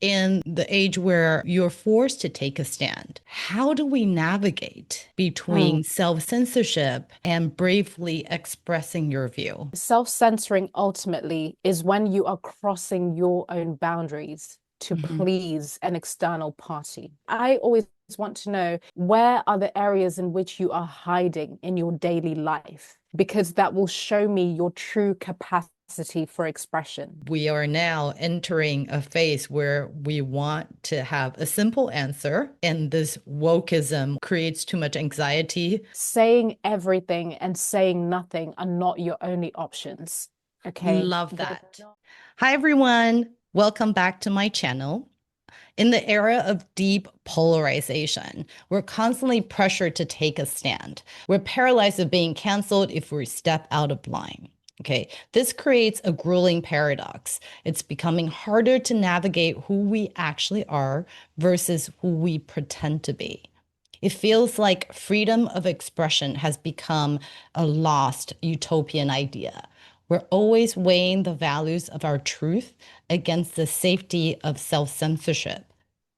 in the age where you're forced to take a stand, how do we navigate between self-censorship and bravely expressing your view? Self-censoring ultimately is when you are crossing your own boundaries to please an external party. I always want to know, where are the areas in which you are hiding in your daily life? Because that will show me your true capacity for expression. We are now entering a phase where we want to have a simple answer, and this wokeism creates too much anxiety. Saying everything and saying nothing are not your only options. Okay. Love that. Hi, everyone. Welcome back to my channel. In the era of deep polarization, we're constantly pressured to take a stand. We're paralyzed of being canceled if we step out of line. Okay, this creates a grueling paradox. It's becoming harder to navigate who we actually are versus who we pretend to be. It feels like freedom of expression has become a lost utopian idea. We're always weighing the values of our truth against the safety of self-censorship,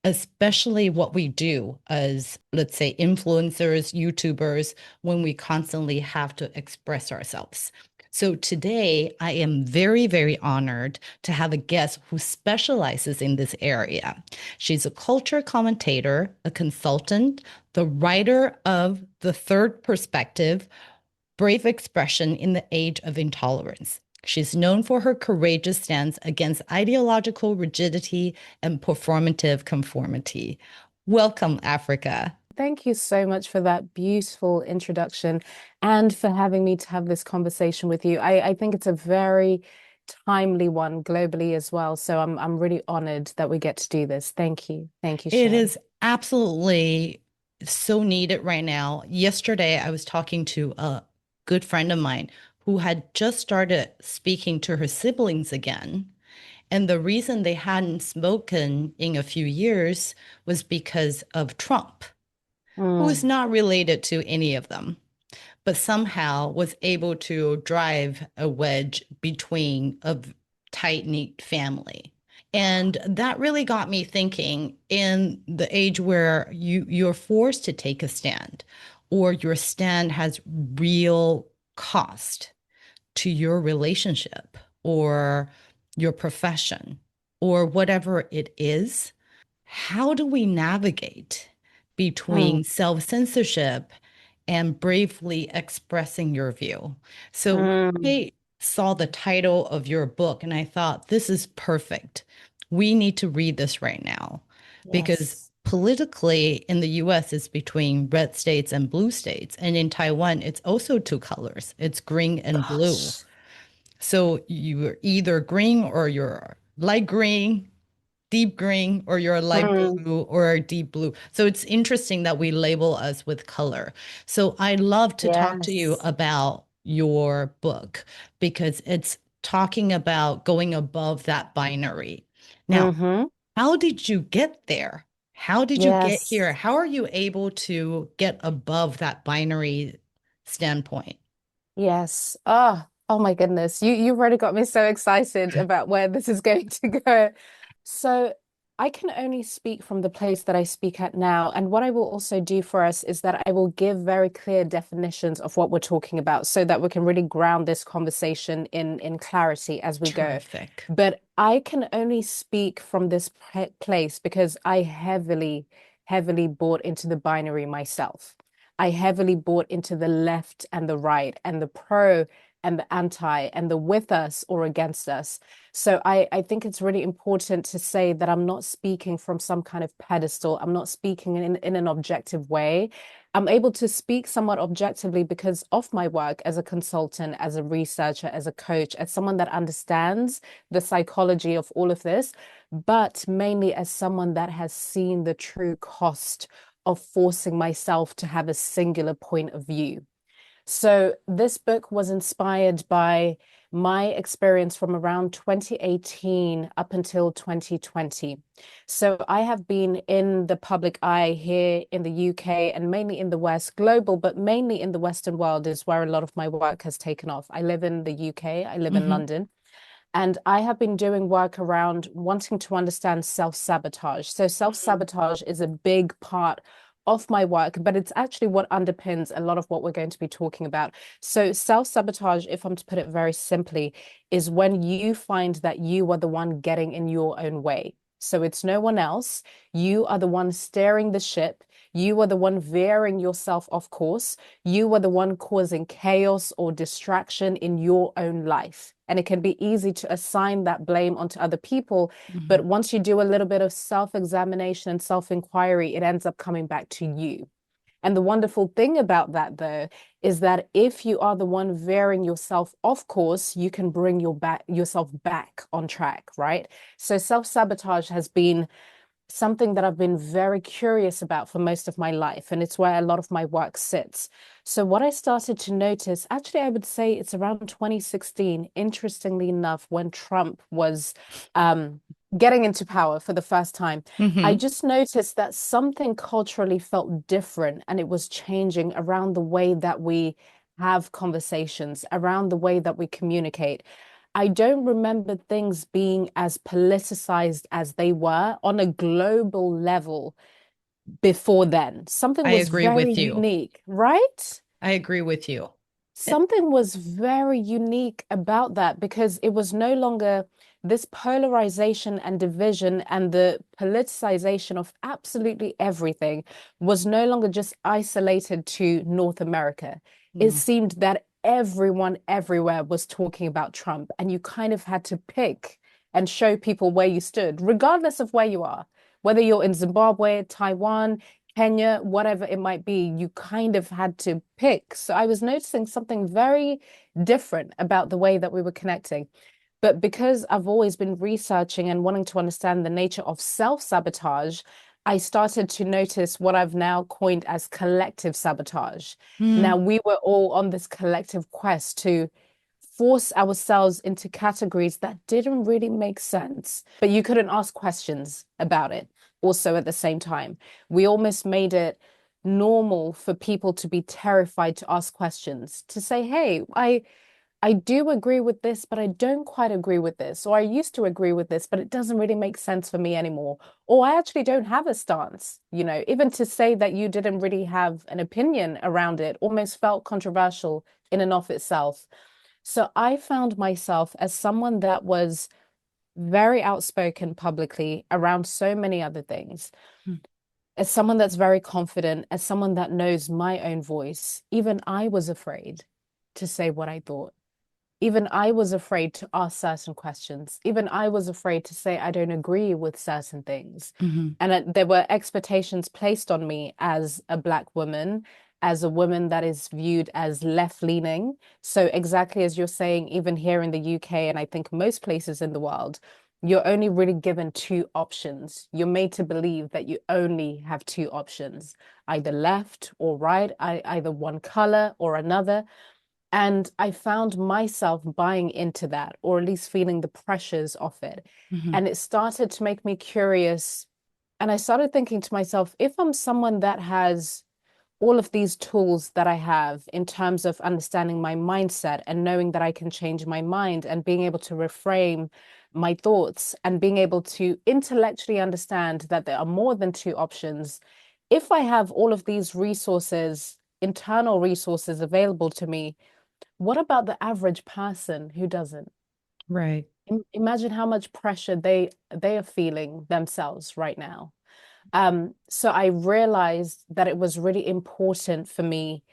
especially what we do as, let's say, influencers, YouTubers, when we constantly have to express ourselves. So today, I am very, very honored to have a guest who specializes in this area. She's a culture commentator, a consultant, the writer of The Third Perspective, Brave Expression in the Age of Intolerance. She's known for her courageous stance against ideological rigidity and performative conformity. Welcome, Africa. Thank you so much for that beautiful introduction and for having me to have this conversation with you. I think it's a very timely one globally as well. So I'm really honored that we get to do this. Thank you. Thank you, It Shay. is absolutely so needed right now. Yesterday, I was talking to a good friend of mine who had just started speaking to her siblings again. And the reason they hadn't spoken in a few years was because of Trump, who is not related to any of them, but somehow was able to drive a wedge between a tight-knit family. And that really got me thinking, in the age where you're forced to take a stand, or your stand has real cost to your relationship or your profession or whatever it is, how do we navigate between self-censorship and bravely expressing your view? So I saw the title of your book and I thought, this is perfect. We need to read this right now because politically in the US, it's between red states and blue states. And in Taiwan, it's also two colors. It's green and blue. So you're either green or you're light green, deep green, or you're light blue or deep blue. So it's interesting that we label us with color. So I'd love to talk to you about your book because it's talking about going above that binary. Now, how did you get there? How did you get here? How are you able to get above that binary standpoint? Yes. Oh my goodness. You've already got me so excited about where this is going to go. So I can only speak from the place that I speak at now. And what I will also do for us is that I will give very clear definitions of what we're talking about so that we can really ground this conversation in clarity as we Terrific. go. But I can only speak from this place because I heavily, heavily bought into the binary myself. I heavily bought into the left and the right and the pro and the anti and the with us or against us. So I think it's really important to say that I'm not speaking from some kind of pedestal. I'm not speaking in an objective way. I'm able to speak somewhat objectively because of my work as a consultant, as a researcher, as a coach, as someone that understands the psychology of all of this, but mainly as someone that has seen the true cost of forcing myself to have a singular point of view. So this book was inspired by my experience from around 2018 up until 2020. So I have been in the public eye here in the UK and mainly in the West, global, but mainly in the Western world is where a lot of my work has taken off. I live in the UK, I live in London. And I have been doing work around wanting to understand self-sabotage. So self-sabotage is a big part of my work, but it's actually what underpins a lot of what we're going to be talking about. So self-sabotage, if I'm to put it very simply, is when you find that you are the one getting in your own way. So it's no one else. You are the one steering the ship. You are the one veering yourself off course. You are the one causing chaos or distraction in your own life. And it can be easy to assign that blame onto other people. But once you do a little bit of self-examination and self-inquiry, it ends up coming back to you. And the wonderful thing about that, though, is that if you are the one veering yourself off course, you can bring yourself back on track, right? So self-sabotage has been something that I've been very curious about for most of my life, and it's where a lot of my work sits. So what I started to notice, actually, I would say it's around 2016, interestingly enough, when Trump was getting into power for the first time, I just noticed that something culturally felt different, and it was changing around the way that we have conversations, around the way that we communicate. I don't remember things being as politicized as they were on a global level before then. Something I was agree very with you. unique, right? I agree with you. Something was very unique about that because it was no longer this polarization and division, and the politicization of absolutely everything was no longer just isolated to North America. It seemed that everyone everywhere was talking about Trump, and you kind of had to pick and show people where you stood, regardless of where you are, whether you're in Zimbabwe, Taiwan, Kenya, whatever it might be, you kind of had to pick. So I was noticing something very different about the way that we were connecting. But because I've always been researching and wanting to understand the nature of self-sabotage, I started to notice what I've now coined as collective sabotage. Now, we were all on this collective quest to force ourselves into categories that didn't really make sense, but you couldn't ask questions about it also at the same time. We almost made it normal for people to be terrified to ask questions, to say, hey, I do agree with this, but I don't quite agree with this. Or I used to agree with this, but it doesn't really make sense for me anymore. Or I actually don't have a stance. You know, even to say that you didn't really have an opinion around it almost felt controversial in and of itself. So I found myself as someone that was very outspoken publicly around so many other things. As someone that's very confident, as someone that knows my own voice, even I was afraid to say what I thought. Even I was afraid to ask certain questions. Even I was afraid to say I don't agree with certain things. And there were expectations placed on me as a Black woman, as a woman that is viewed as left-leaning. So exactly as you're saying, even here in the UK, and I think most places in the world, you're only really given two options. You're made to believe that you only have two options, either left or right, either one color or another. And I found myself buying into that, or at least feeling the pressures of it. And it started to make me curious. And I started thinking to myself, if I'm someone that has all of these tools that I have in terms of understanding my mindset and knowing that I can change my mind and being able to reframe my thoughts and being able to intellectually understand that there are more than two options, if I have all of these resources, internal resources available to me, what about the average person who doesn't? Right. Imagine how much pressure they are feeling themselves right now. So I realized that it was really important for me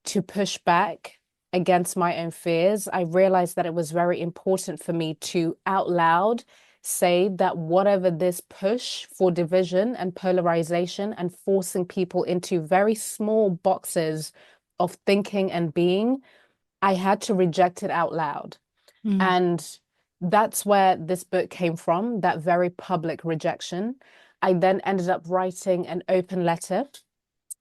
to push back against my own fears. I realized that it was very important for me to out loud say that whatever this push for division and polarization and forcing people into very small boxes of thinking and being, I had to reject it out loud. And that's where this book came from, that very public rejection. I then ended up writing an open letter,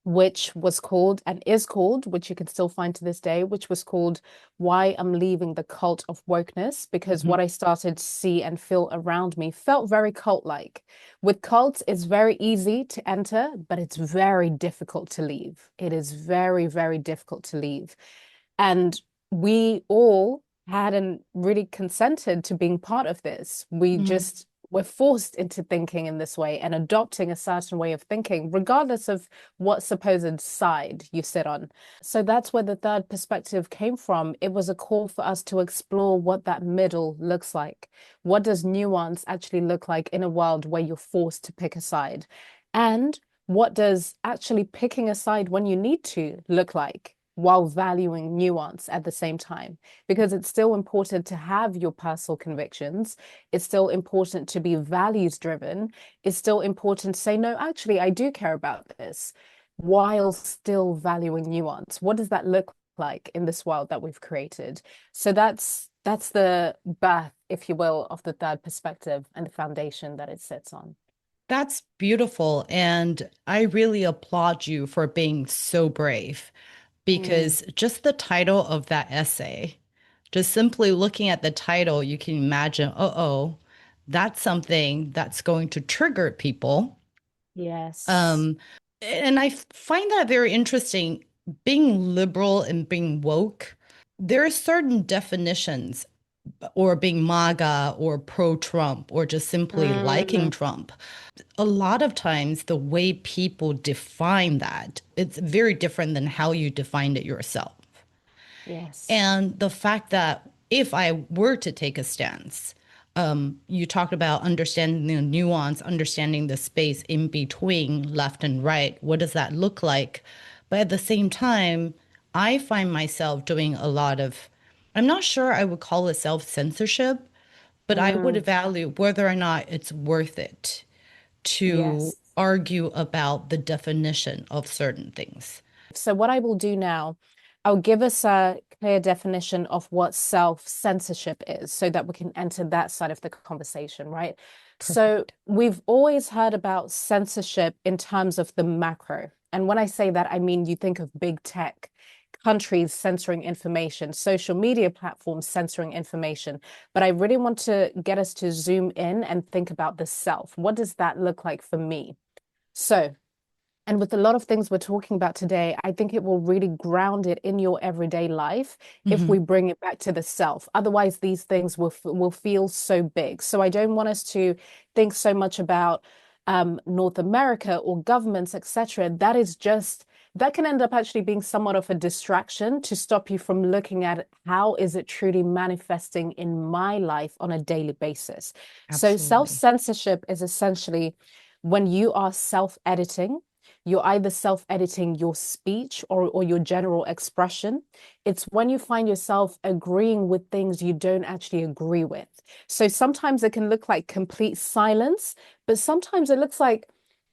which was called and is called, which you can still find to this day, which was called Why I'm Leaving the Cult of Wokeness, because what I started to see and feel around me felt very cult-like. With cults, it's very easy to enter, but it's very difficult to leave. It is very, very difficult to leave. And we all hadn't really consented to being part of this. We just were forced into thinking in this way and adopting a certain way of thinking, regardless of what supposed side you sit on. So that's where the third perspective came from. It was a call for us to explore what that middle looks like. What does nuance actually look like in a world where you're forced to pick a side? And what does actually picking a side when you need to look like, while valuing nuance at the same time? Because it's still important to have your personal convictions. It's still important to be values driven. It's still important to say, no, actually, I do care about this, while still valuing nuance. What does that look like in this world that we've created? So that's the birth, if you will, of the third perspective and the foundation that it sits on. That's beautiful. And I really applaud you for being so brave, because just the title of that essay, just simply looking at the title, you can imagine, oh, that's something that's going to trigger people. Yes. And I find that very interesting. Being liberal and being woke, there are certain definitions, or being MAGA or pro-Trump or just simply liking Trump. A lot of times, the way people define that, it's very different than how you defined it yourself. Yes. And the fact that if I were to take a stance, you talked about understanding the nuance, understanding the space in between left and right. What does that look like? But at the same time, I find myself doing a lot of, I'm not sure I would call it self-censorship, but I would value whether or not it's worth it to Yes. argue about the definition of certain things. So what I will do now, I'll give us a clear definition of what self-censorship is so that we can enter that side of the conversation, right? So Perfect. we've always heard about censorship in terms of the macro. And when I say that, I mean you think of big tech, countries censoring information, social media platforms censoring information. But I really want to get us to zoom in and think about the self. What does that look like for me? So, and with a lot of things we're talking about today, I think it will really ground it in your everyday life if we bring it back to the self. Otherwise, these things will feel so big. So I don't want us to think so much about North America or governments, etc. That can end up actually being somewhat of a distraction to stop you from looking at how is it truly manifesting in my life on a daily basis. So Absolutely. self-censorship is essentially when you are self-editing. You're either self-editing your speech or your general expression. It's when you find yourself agreeing with things you don't actually agree with. So sometimes it can look like complete silence, but sometimes it looks like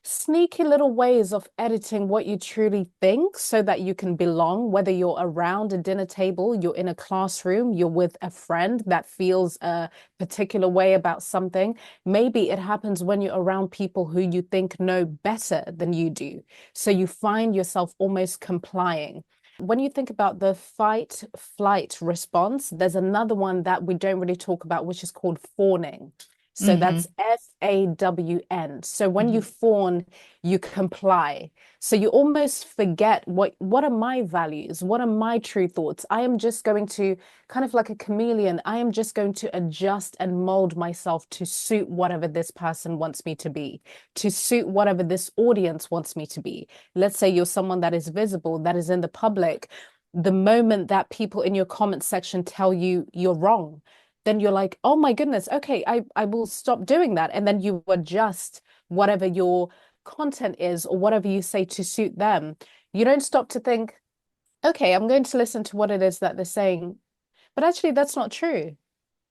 sneaky little ways of editing what you truly think so that you can belong, whether you're around a dinner table, you're in a classroom, you're with a friend that feels a particular way about something. Maybe it happens when you're around people who you think know better than you do. So you find yourself almost complying. When you think about the fight flight response, there's another one that we don't really talk about, which is called fawning. So that's FAWN. So when you fawn, you comply. So you almost forget what are my values? What are my true thoughts? I am just going to, kind of like a chameleon, I am just going to adjust and mold myself to suit whatever this person wants me to be, to suit whatever this audience wants me to be. Let's say you're someone that is visible, that is in the public. The moment that people in your comment section tell you you're wrong, then you're like, oh my goodness, okay, I will stop doing that. And then you adjust whatever your content is or whatever you say to suit them. You don't stop to think, okay, I'm going to listen to what it is that they're saying. But actually, that's not true.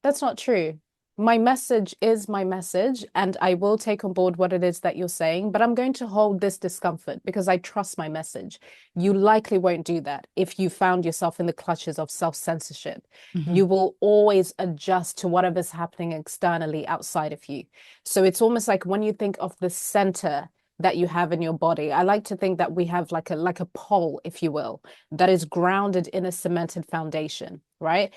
That's not true. My message is my message, and I will take on board what it is that you're saying, but I'm going to hold this discomfort because I trust my message. You likely won't do that if you found yourself in the clutches of self-censorship. You will always adjust to whatever's happening externally outside of you. So it's almost like when you think of the center that you have in your body, I like to think that we have like a pole, if you will, that is grounded in a cemented foundation, right?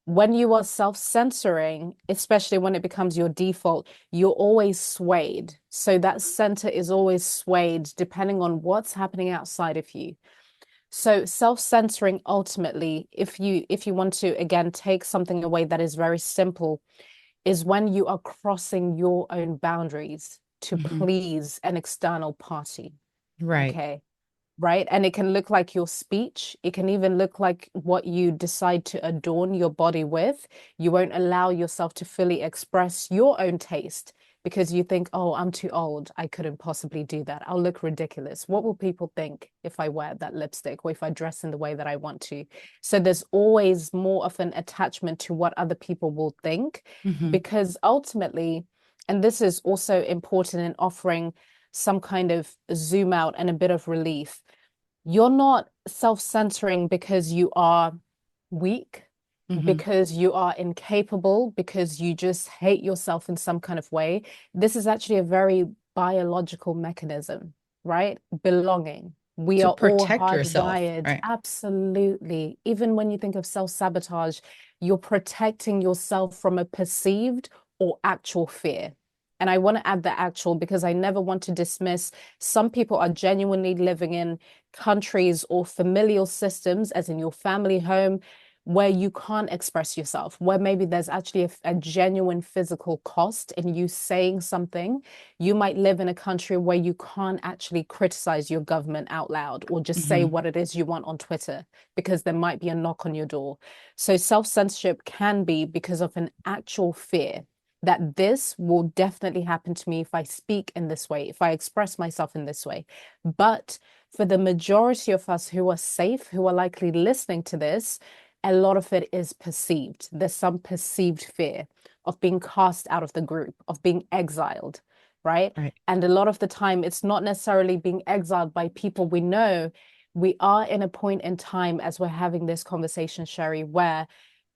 When you are self-censoring, especially when it becomes your default, you're always swayed. So that center is always swayed depending on what's happening outside of you. So self-censoring ultimately, if you want to again take something away that is very simple, is when you are crossing your own boundaries to Mhm. please an external party. Right. Okay. Right. And it can look like your speech. It can even look like what you decide to adorn your body with. You won't allow yourself to fully express your own taste because you think, oh, I'm too old. I couldn't possibly do that. I'll look ridiculous. What will people think if I wear that lipstick or if I dress in the way that I want to? So there's always more of an attachment to what other people will think Mhm. because ultimately, and this is also important in offering some kind of zoom out and a bit of relief. You're not self-censoring because you are weak, Mhm. because you are incapable, because you just hate yourself in some kind of way. This is actually a very biological mechanism, right? Belonging. We To are all protect yourself, hardwired. right? Absolutely. Even when you think of self-sabotage, you're protecting yourself from a perceived or actual fear. And I want to add the actual because I never want to dismiss some people are genuinely living in countries or familial systems, as in your family home, where you can't express yourself, where maybe there's actually a genuine physical cost in you saying something. You might live in a country where you can't actually criticize your government out loud or just say Mhm. what it is you want on Twitter because there might be a knock on your door. So self-censorship can be because of an actual fear that this will definitely happen to me if I speak in this way, if I express myself in this way. But for the majority of us who are safe, who are likely listening to this, a lot of it is perceived. There's some perceived fear of being cast out of the group, of being exiled, right? Right. And a lot of the time, it's not necessarily being exiled by people we know. We are in a point in time as we're having this conversation, Sherry, where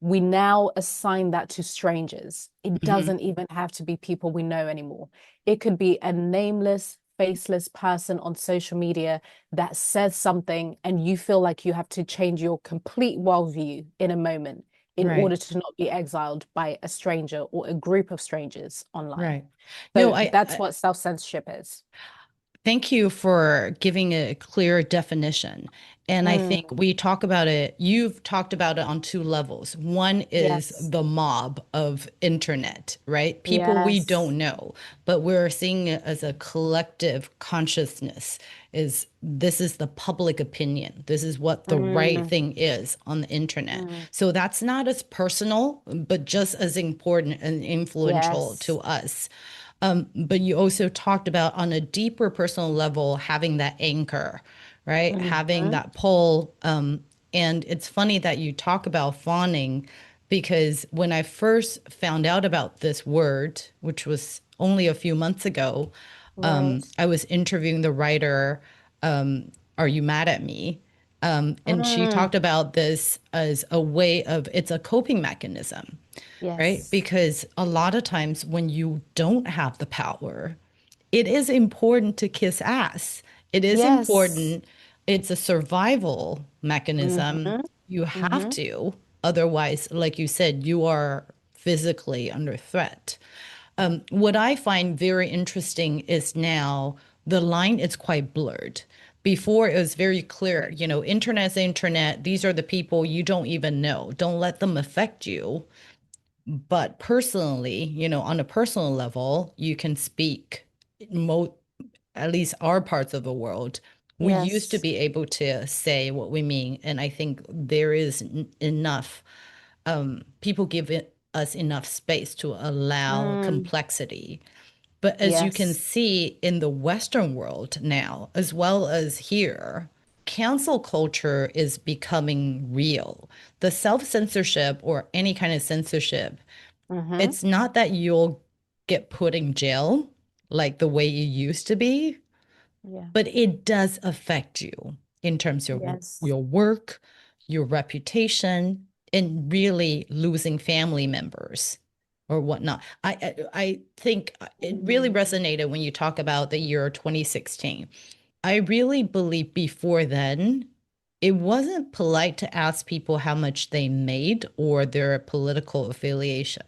we now assign that to strangers. It Mhm. doesn't even have to be people we know anymore. It could be a nameless, faceless person on social media that says something and you feel like you have to change your complete worldview in a moment in Right. order to not be exiled by a stranger or a group of strangers online. Right. No, So that's what self-censorship is. thank you for giving a clear definition. And I think Mm, we talk about it, you've talked about it on two levels. One is yes. the mob of internet, right? People we Yes. don't know, but we're seeing it as a collective consciousness is this is the public opinion. This is what the right Mm, thing is on the internet. mm, So that's not as personal, but just as important and influential yes. to us. But you also talked about on a deeper personal level, having that anchor, right? Having Mhm. that pull. And it's funny that you talk about fawning because when I first found out about this word, which was only a few months ago, Right. I was interviewing the writer, Are You Mad at Me? And she Mm, talked about this as a way of, it's a coping mechanism, right? yes. Because a lot of times when you don't have the power, it is important to kiss ass. It is Yes. important. It's a survival mechanism. Mm-hmm. You have Mm-hmm. to. Otherwise, like you said, you are physically under threat. What I find very interesting is now the line is quite blurred. Before it was very clear, internet's internet. These are the people you don't even know. Don't let them affect you. But personally, on a personal level, you can speak mo at least our parts of the world. We used to Yes. be able to say what we mean, and I think there is enough people give us enough space to allow Mm, complexity. But as you can yes. see in the Western world now, as well as here, cancel culture is becoming real. The self censorship or any kind of censorship, Mm-hmm. it's not that you'll get put in jail like the way you used to be, Yeah. but it does affect you in terms of Yes. your work, your reputation, and really losing family members or whatnot. I think it really Mm, resonated when you talk about the year 2016. I really believe before then, it wasn't polite to ask people how much they made or their political affiliation.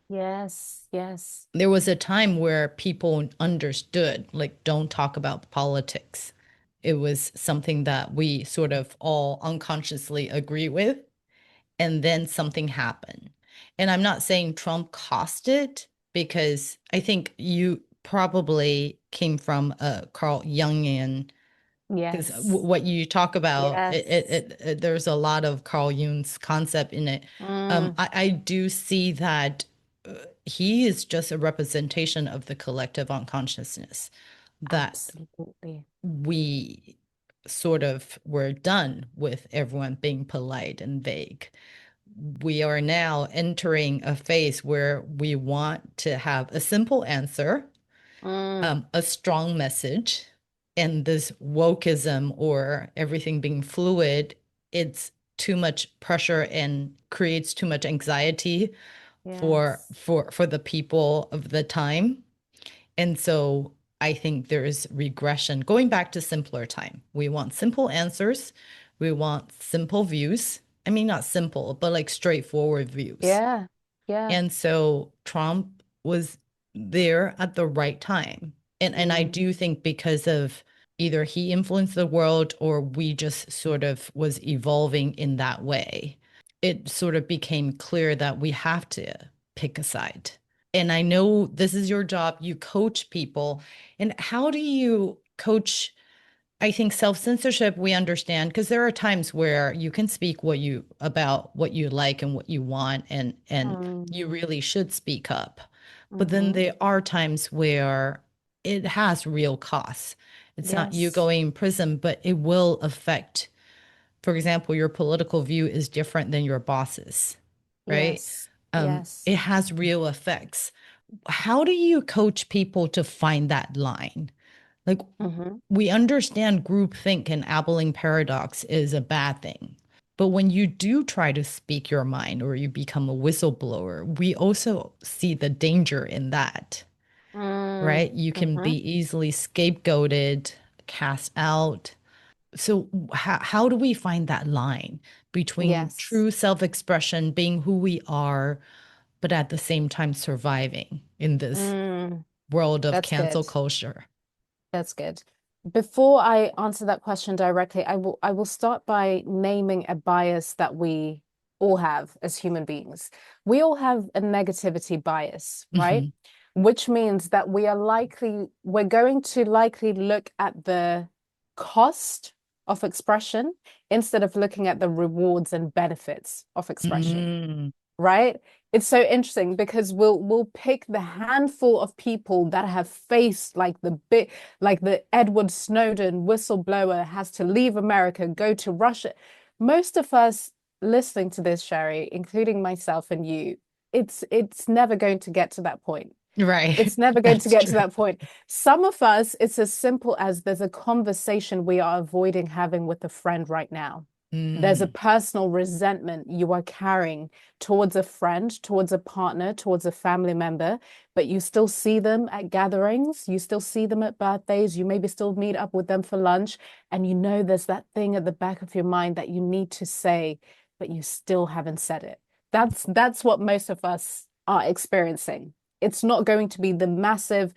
yes. Yes. There was a time where people understood, like, don't talk about politics. It was something that we sort of all unconsciously agree with. And then something happened. And I'm not saying Trump caused it, because I think you probably came from a Carl Jungian, because Yes. what you talk about, Yes. there's a lot of Carl Jung's concept in it. I do see that he is just a representation of the collective unconsciousness, that Absolutely. we sort of were done with everyone being polite and vague. We are now entering a phase where we want to have a simple answer, a strong message, and this wokeism or everything being fluid, it's too much pressure and creates too much anxiety for Yes. the people of the time. And so I think there's regression going back to simpler time. We want simple answers. We want simple views. I mean, not simple, but like straightforward views. Yeah. Yeah. And so Trump was there at the right time. And I do think because of either he influenced the world or we just sort of was evolving in that way, it sort of became clear that we have to pick a side. And I know this is your job, you coach people. And how do you coach? I think self-censorship, we understand, because there are times where you can speak about what you like and what you want, and you really should speak up. But then there are times where it has real costs. It's not you Yes. going in prison, but it will affect, for example, your political view is different than your boss's, right? Yes. Yes. It has real effects. How do you coach people to find that line? Like, we understand groupthink and Abilene Paradox is a bad thing. But when you do try to speak your mind or you become a whistleblower, we also see the danger in that, right? You can be easily scapegoated, cast out. So, how do we find that line between Yes. true self expression, being who we are, but at the same time surviving in this world of That's cancel good. culture? That's good. Before I answer that question directly, I will start by naming a bias that we all have as human beings. We all have a negativity bias, right? Mhm. Which means that we're going to likely look at the cost of expression instead of looking at the rewards and benefits of expression, Mm. right? It's so interesting because we'll pick the handful of people that have faced like the Edward Snowden whistleblower has to leave America, go to Russia. Most of us listening to this, Sherry, including myself and you, it's never going to get to that point. Right. It's never going to That's get to true. that point. Some of us, it's as simple as there's a conversation we are avoiding having with a friend right now. There's a Mm. personal resentment you are carrying towards a friend, towards a partner, towards a family member, but you still see them at gatherings, you still see them at birthdays, you maybe still meet up with them for lunch, and you know there's that thing at the back of your mind that you need to say, but you still haven't said it. That's what most of us are experiencing. It's not going to be the massive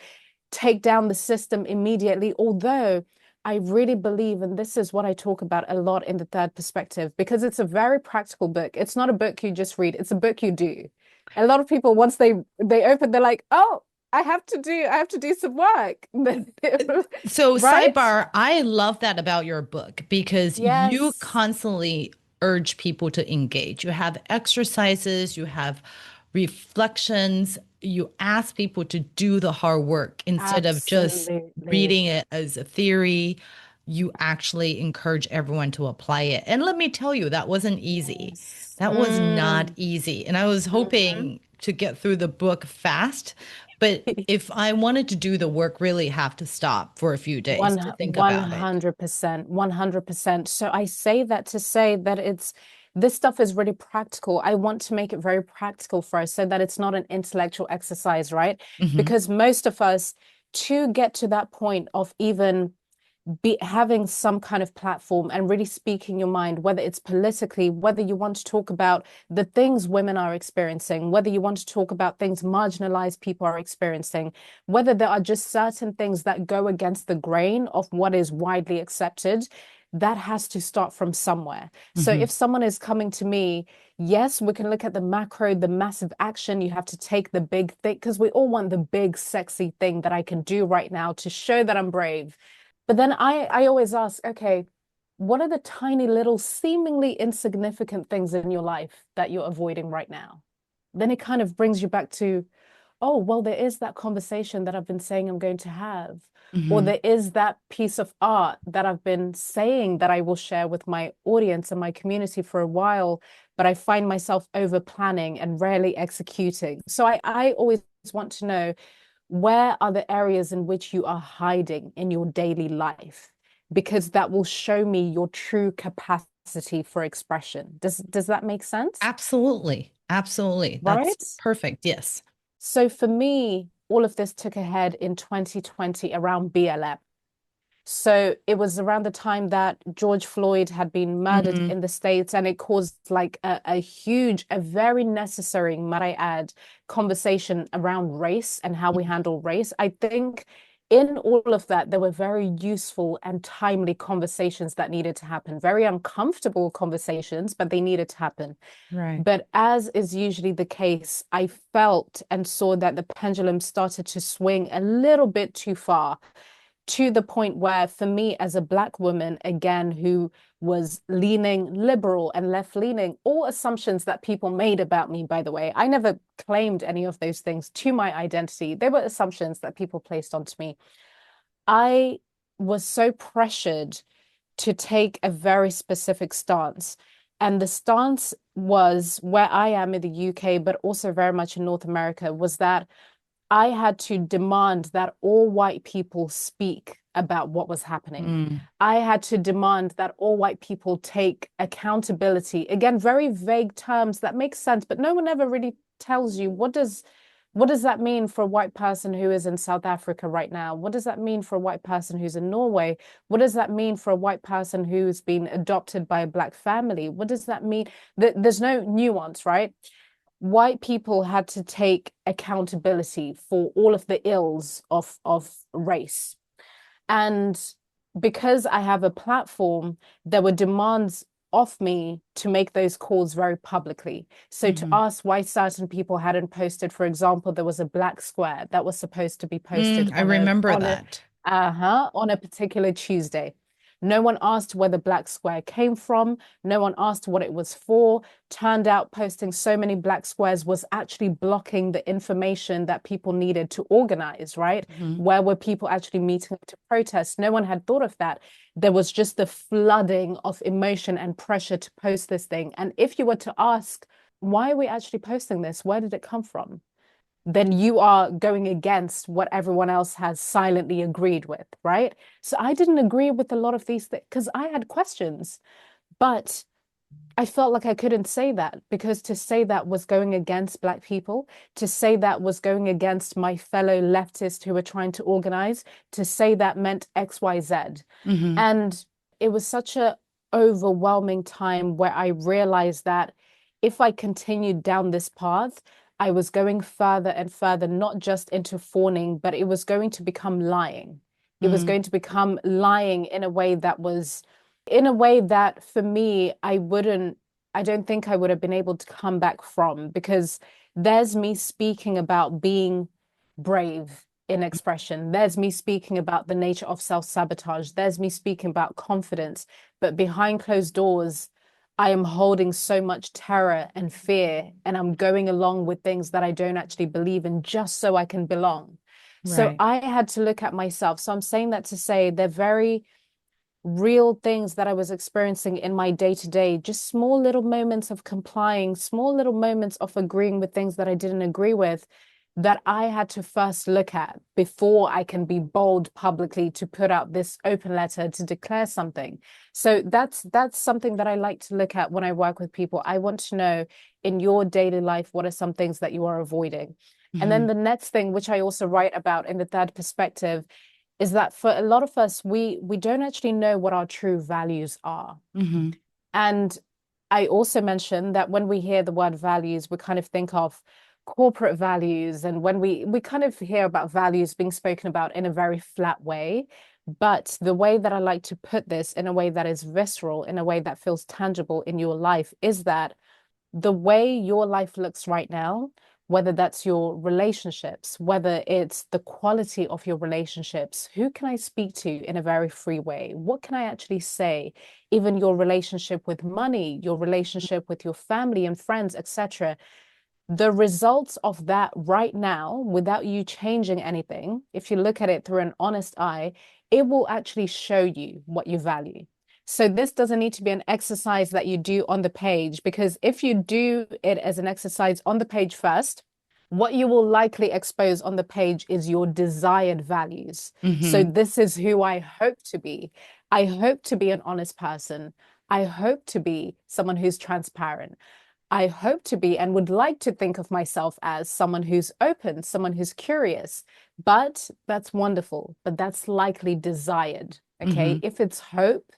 take down the system immediately, although I really believe, and this is what I talk about a lot in the third perspective, because it's a very practical book. It's not a book you just read, it's a book you do. A lot of people, once they open, they're like, oh, I have to do some work. So, Right? sidebar, I love that about your book because you Yes. constantly urge people to engage. You have exercises, you have reflections, you ask people to do the hard work instead of just Absolutely. reading it as a theory. You actually encourage everyone to apply it. And let me tell you, that wasn't easy. Yes. That was not easy. And I was hoping to get through the book fast. But if I wanted to do the work, really have to stop for a few days to think about it. 100%, 100%. So I say that to say that this stuff is really practical. I want to make it very practical for us so that it's not an intellectual exercise, right? Mhm. Because most of us, to get to that point of even having some kind of platform and really speaking your mind, whether it's politically, whether you want to talk about the things women are experiencing, whether you want to talk about things marginalized people are experiencing, whether there are just certain things that go against the grain of what is widely accepted, that has to start from somewhere. So if someone is coming to me, yes, we can look at the macro, the massive action. You have to take the big thing, because we all want the big, sexy thing that I can do right now to show that I'm brave. But then I always ask, okay, what are the tiny little seemingly insignificant things in your life that you're avoiding right now? Then it kind of brings you back to, oh, well, there is that conversation that I've been saying I'm going to have. Or there is that piece of art that I've been saying that I will share with my audience and my community for a while, but I find myself over planning and rarely executing. So I always want to know, where are the areas in which you are hiding in your daily life? Because that will show me your true capacity for expression. Does that make sense? Absolutely. Absolutely. Right? That's perfect. Yes. So for me, all of this took a head in 2020 around BLM. So it was around the time that George Floyd had been murdered in the States, and it caused like a huge, a very necessary, might I add, conversation around race and how we handle race. I think in all of that, there were very useful and timely conversations that needed to happen, very uncomfortable conversations, but they needed to happen. Right. But as is usually the case, I felt and saw that the pendulum started to swing a little bit too far, to the point where, for me as a Black woman, again, who was leaning liberal and left-leaning, all assumptions that people made about me, by the way, I never claimed any of those things to my identity. They were assumptions that people placed onto me. I was so pressured to take a very specific stance. And the stance was, where I am in the UK, but also very much in North America, was that I had to demand that all white people speak about what was happening. I had to demand that all white people take accountability. Again, very vague terms that make sense, but no one ever really tells you, what does that mean for a white person who is in South Africa right now? What does that mean for a white person who's in Norway? What does that mean for a white person who's been adopted by a Black family? What does that mean? There's no nuance, right? White people had to take accountability for all of the ills of race. And because I have a platform, there were demands of me to make those calls very publicly. So to ask why certain people hadn't posted, for example, there was a black square that was supposed to be posted I remember that. on a particular Tuesday. No one asked where the black square came from. No one asked what it was for. Turned out posting so many black squares was actually blocking the information that people needed to organize, right? Where were people actually meeting up to protest? No one had thought of that. There was just the flooding of emotion and pressure to post this thing. And if you were to ask, why are we actually posting this? Where did it come from? Then you are going against what everyone else has silently agreed with, right? So I didn't agree with a lot of these things because I had questions, but I felt like I couldn't say that, because to say that was going against Black people, to say that was going against my fellow leftists who were trying to organize, to say that meant XYZ. And it was such an overwhelming time where I realized that if I continued down this path, I was going further and further, not just into fawning, but it was going to become lying. It was going to become lying in a way that for me, I don't think I would have been able to come back from, because there's me speaking about being brave in expression. There's me speaking about the nature of self-sabotage. There's me speaking about confidence. But behind closed doors, I am holding so much terror and fear, and I'm going along with things that I don't actually believe in just so I can belong. So Right. I had to look at myself. So I'm saying that to say they're very real things that I was experiencing in my day-to-day, just small little moments of complying, small little moments of agreeing with things that I didn't agree with, that I had to first look at before I can be bold publicly to put out this open letter to declare something. So that's something that I like to look at when I work with people. I want to know, in your daily life, what are some things that you are avoiding? And then the next thing, which I also write about in the third perspective, is that for a lot of us, we don't actually know what our true values are. Mm-hmm. And I also mentioned that when we hear the word values, we kind of think of corporate values. And when we kind of hear about values being spoken about in a very flat way. But the way that I like to put this in a way that is visceral, in a way that feels tangible in your life, is that the way your life looks right now, whether that's your relationships, whether it's the quality of your relationships, who can I speak to in a very free way? What can I actually say? Even your relationship with money, your relationship with your family and friends, etc. The results of that right now, without you changing anything, if you look at it through an honest eye, it will actually show you what you value. So this doesn't need to be an exercise that you do on the page, because if you do it as an exercise on the page first, what you will likely expose on the page is your desired values. So Mm-hmm. this is who I hope to be. I hope to be an honest person. I hope to be someone who's transparent. I hope to be and would like to think of myself as someone who's open, someone who's curious. But that's wonderful, but that's likely desired. Okay. Mm-hmm. If it's hope,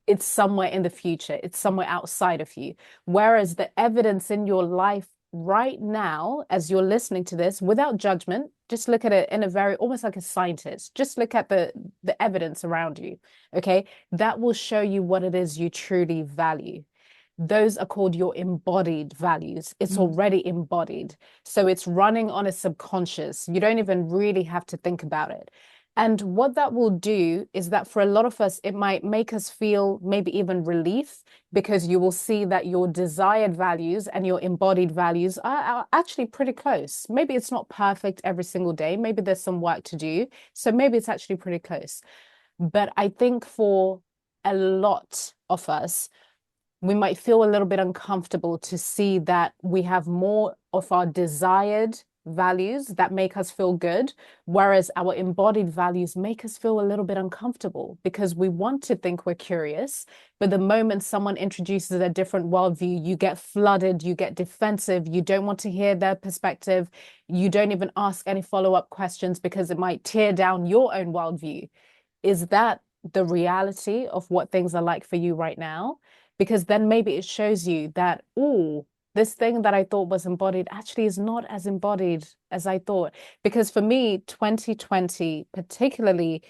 it's somewhere in the future, it's somewhere outside of you. Whereas the evidence in your life right now, as you're listening to this, without judgment, just look at it in a very, almost like a scientist, just look at the evidence around you. Okay. That will show you what it is you truly value. Those are called your embodied values. It's already embodied. So it's running on a subconscious. You don't even really have to think about it. And what that will do is that for a lot of us, it might make us feel maybe even relief, because you will see that your desired values and your embodied values are actually pretty close. Maybe it's not perfect every single day. Maybe there's some work to do. So maybe it's actually pretty close. But I think for a lot of us, we might feel a little bit uncomfortable to see that we have more of our desired values that make us feel good, whereas our embodied values make us feel a little bit uncomfortable, because we want to think we're curious, but the moment someone introduces a different worldview, you get flooded, you get defensive, you don't want to hear their perspective, you don't even ask any follow-up questions because it might tear down your own worldview. Is that the reality of what things are like for you right now? Because then maybe it shows you that, oh, this thing that I thought was embodied actually is not as embodied as I thought. Because for me, 2020 particularly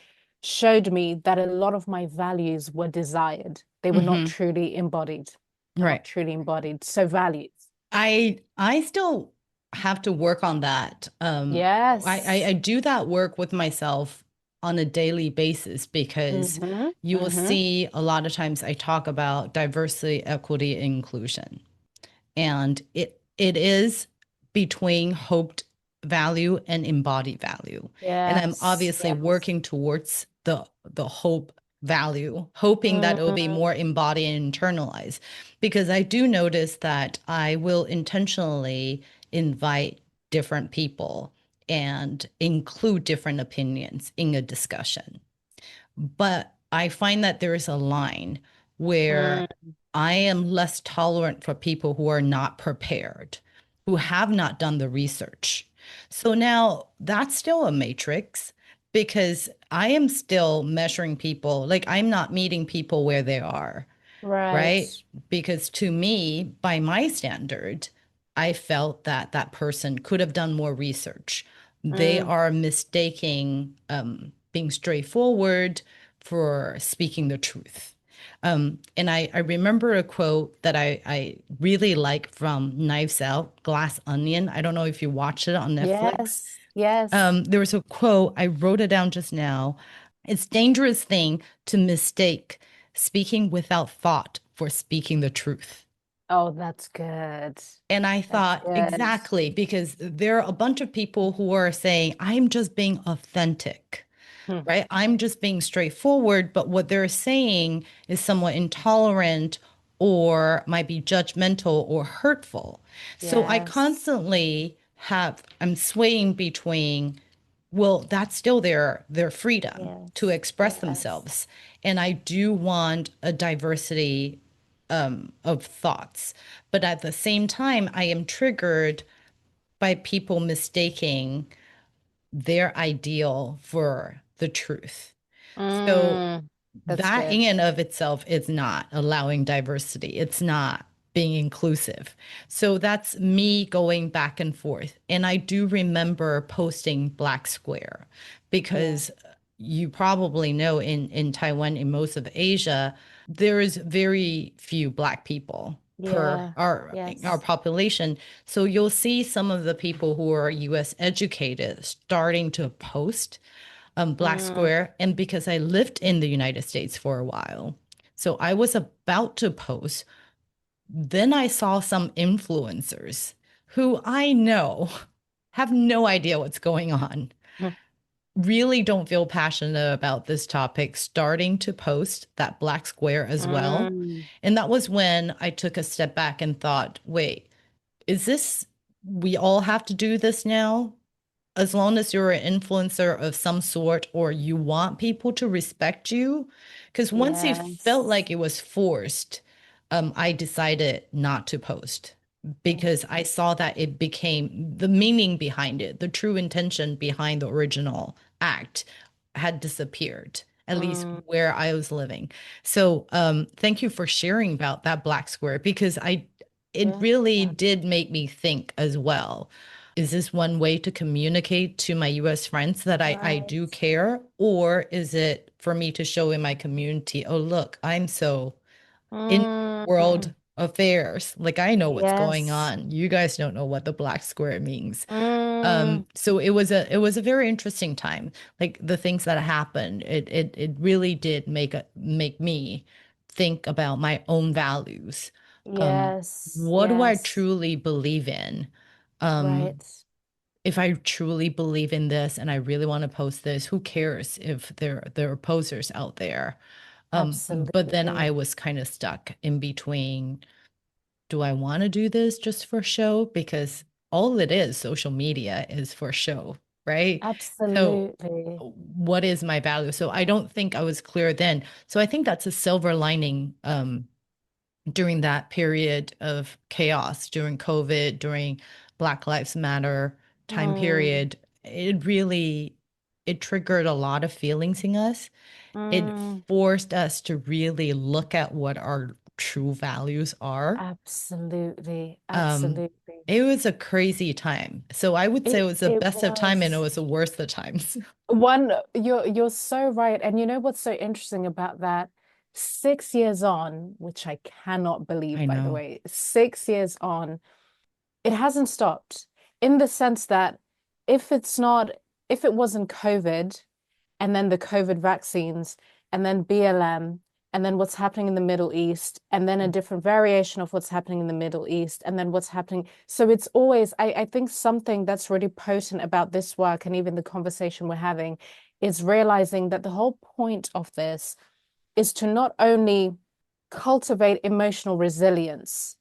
showed me that a lot of my values were desired. They were not Mm-hmm. truly embodied. Right. Not truly embodied. So values. I still have to work on that. I Yes. do that work with myself on a daily basis, because Mm-hmm. you will Mm-hmm. see a lot of times I talk about diversity, equity, and inclusion. And it is between hoped value and embodied value. And I'm Yes. obviously working towards the hope value, hoping that it will be Mm-hmm. more embodied and internalized. Because I do notice that I will intentionally invite different people and include different opinions in a discussion. But I find that there is a line where I am less tolerant for people who are not prepared, who have not done the research. So now that's still a matrix, because I am still measuring people. Like, I'm not meeting people where they are, Right. right? Because to me, by my standard, I felt that that person could have done more research. They Mm. are mistaking being straightforward for speaking the truth. And I remember a quote that I really like from Knives Out, Glass Onion. I don't know if you watched it on Netflix. Yes. Yes. There was a quote, I wrote it down just now. It's a dangerous thing to mistake speaking without thought for speaking the truth. Oh, that's good. And I That's thought, good. exactly, because there are a bunch of people who are saying, I'm just being authentic, Hmm. right? I'm just being straightforward. But what they're saying is somewhat intolerant or might be judgmental or hurtful. So I Yes. constantly I'm swaying between, well, that's still their freedom to Yes. express Yes. themselves. And I do want a diversity of thoughts. But at the same time, I am triggered by people mistaking their ideal for the truth. So Mm, that's that in good. and of itself is not allowing diversity. It's not being inclusive. So that's me going back and forth. And I do remember posting Black Square Yeah. because you probably know in Taiwan, in most of Asia, there is very few Black people per Yeah. our Yes. population. So you'll see some of the people who are US educated starting to post Black Mm, Square. And because I lived in the United States for a while, so I was about to post. Then I saw some influencers who I know have no idea what's going on, mm, really don't feel passionate about this topic, starting to post that Black Square as well. mm, And that was when I took a step back and thought, wait, is this, we all have to do this now? As long as you're an influencer of some sort or you want people to respect you. Because once it felt yes. like it was forced, I decided not to post Mm, because I saw that it became the meaning behind it, the true intention behind the original act had disappeared, at least mm, where I was living. So thank you for sharing about that Black Square because it yeah. really did make me think as well. Is this one way to communicate to my US friends that I Right. do care? Or is it for me to show in my community, oh, look, I'm so in Mm, world affairs. Like I know what's going yes. on. You guys don't know what the Black Square means. Mm, So it was a very interesting time. Like the things that happened, it really did make me think about my own values. yes. What do I Yes. truly believe in? Um, Right. if I truly believe in this and I really want to post this, who cares if there are posers out there? But then I Absolutely. was kind of stuck in between, do I want to do this just for show? Because all it is, social media is for show, right? So Absolutely. what is my value? So I don't think I was clear then. So I think that's a silver lining during that period of chaos, during COVID, during Black Lives Matter time Mm, period. It triggered a lot of feelings in us. It mm, forced us to really look at what our true values are. absolutely. Um, Absolutely. it was a crazy time. So I would say it It was the it best of time and it was. was the worst of times. One, you're so right. And you know what's so interesting about that? 6 years on, which I cannot believe, I by the know. way, 6 years on, it hasn't stopped in the sense that if it's not, if it wasn't COVID, and then the COVID vaccines, and then BLM, and then what's happening in the Middle East, and then a different variation of what's happening in the Middle East, and then what's happening. So it's always, I think something that's really potent about this work and even the conversation we're having is realizing that the whole point of this is to not only cultivate emotional resilience,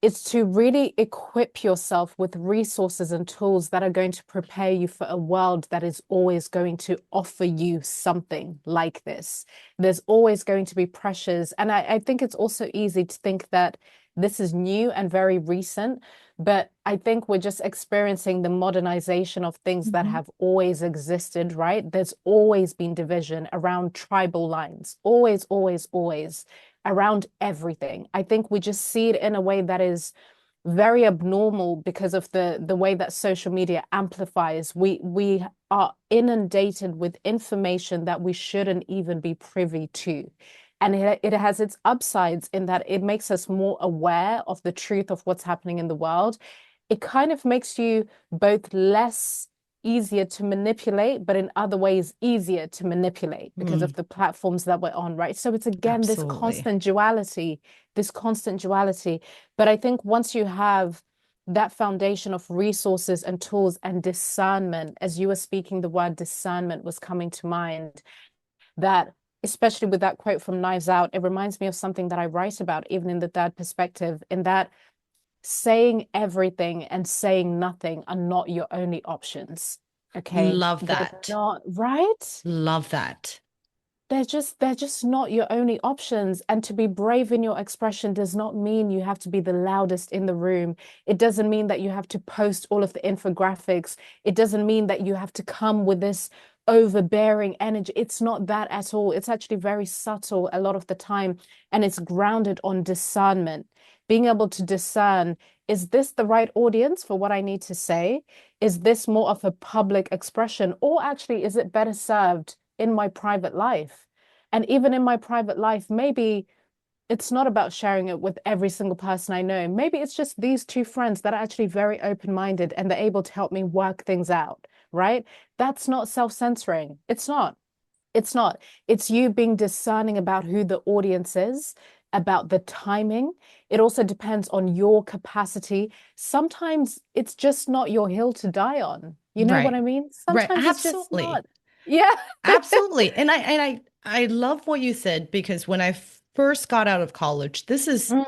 it's to really equip yourself with resources and tools that are going to prepare you for a world that is always going to offer you something like this. There's always going to be pressures. And I think it's also easy to think that this is new and very recent, but I think we're just experiencing the modernization of things that Mhm. have always existed, right? There's always been division around tribal lines, always, always, always around everything. I think we just see it in a way that is very abnormal because of the way that social media amplifies. We are inundated with information that we shouldn't even be privy to. And it has its upsides in that it makes us more aware of the truth of what's happening in the world. It kind of makes you both less easier to manipulate, but in other ways easier to manipulate because Mm, of the platforms that we're on, right? So it's again absolutely. this constant duality. But I think once you have that foundation of resources and tools and discernment, as you were speaking, the word discernment was coming to mind, that especially with that quote from Knives Out, it reminds me of something that I write about, even in the third perspective, in that saying everything and saying nothing are not your only options. Okay. Love They're that. not, right? Love that. They're just not your only options. And to be brave in your expression does not mean you have to be the loudest in the room. It doesn't mean that you have to post all of the infographics. It doesn't mean that you have to come with this overbearing energy. It's not that at all. It's actually very subtle a lot of the time, and it's grounded on discernment. Being able to discern, is this the right audience for what I need to say? Is this more of a public expression, or actually is it better served in my private life? And even in my private life, maybe it's not about sharing it with every single person I know. Maybe it's just these two friends that are actually very open-minded and they're able to help me work things out, right? That's not self-censoring. It's not. It's not. It's you being discerning about who the audience is, about the timing. It also depends on your capacity. Sometimes it's just not your hill to die on. You know what Right. I mean? Right. Sometimes it's just Absolutely. not. Yeah. Absolutely. And I love what you said, because when I first got out of college,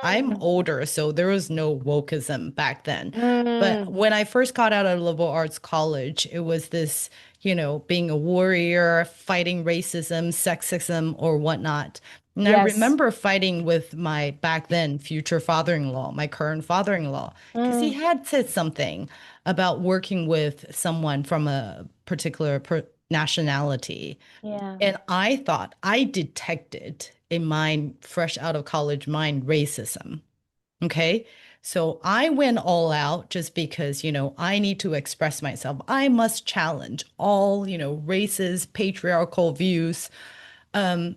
I'm Mm, older, so there was no wokeism back then. But mm, when I first got out of liberal arts college, it was this, being a warrior, fighting racism, sexism, or whatnot. And I yes. remember fighting with my back then future father-in-law, my current father-in-law, because he Mm, had said something about working with someone from a particular nationality. yeah. And I thought I detected in my fresh out of college mind racism. Okay. So I went all out just because, I need to express myself. I must challenge all, races, patriarchal views. And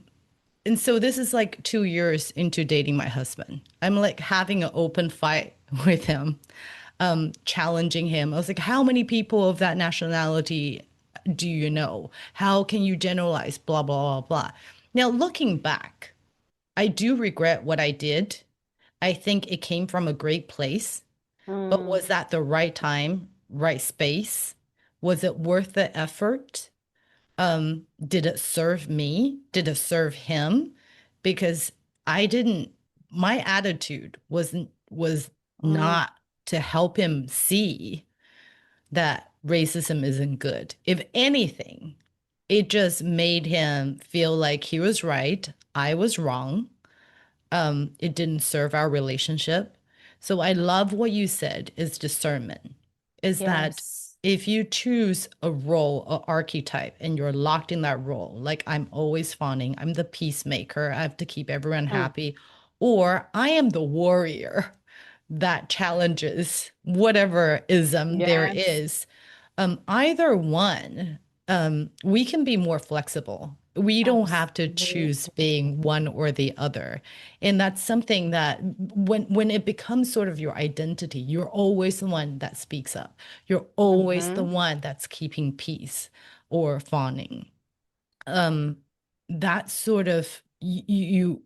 so this is like 2 years into dating my husband. I'm like having an open fight with him, challenging him. I was like, how many people of that nationality do you know? How can you generalize? Blah, blah, blah, blah. Now, looking back, I do regret what I did. I think it came from a great place, but Mm, was that the right time, right space? Was it worth the effort? Did it serve me? Did it serve him? Because I didn't, my attitude was mm, not to help him see that racism isn't good. If anything, it just made him feel like he was right, I was wrong. It didn't serve our relationship. So I love what you said is discernment. Is that yes. if you choose a role, an archetype, and you're locked in that role, like I'm always fawning, I'm the peacemaker, I have to keep everyone Mm, happy, or I am the warrior that challenges whatever ism there yes. is. Either one, we can be more flexible. We don't have to choose Absolutely. being one or the other. And that's something that when it becomes sort of your identity, you're always the one that speaks up. You're always the Mm-hmm. one that's keeping peace or fawning. Um, that sort of you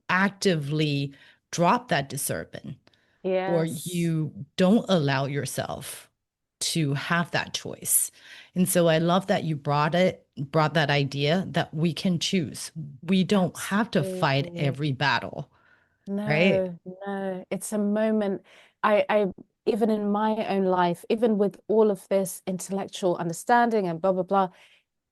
actively drop that discernment, or Yes. you don't allow yourself to have that choice. And so I love that you brought that idea that we can choose. We don't have to fight Absolutely. every battle, right? No, no. It's a moment. I even in my own life, even with all of this intellectual understanding and blah blah blah,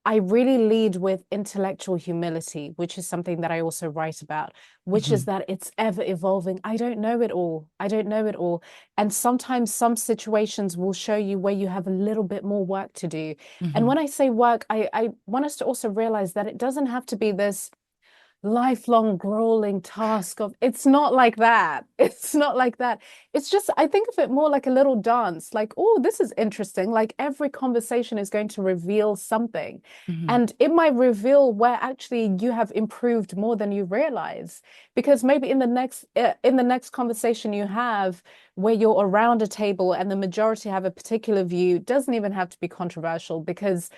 I really lead with intellectual humility, which is something that I also write about, which is Mhm. that it's ever evolving. I don't know it all. I don't know it all. And sometimes some situations will show you where you have a little bit more work to do. And Mhm. when I say work, I want us to also realize that it doesn't have to be this lifelong grueling task of it's not like that. It's not like that. It's just I think of it more like a little dance, like, oh, this is interesting, like every conversation is going to reveal something, Mhm. and it might reveal where actually you have improved more than you realize, because maybe in the next conversation you have where you're around a table and the majority have a particular view, doesn't even have to be controversial, because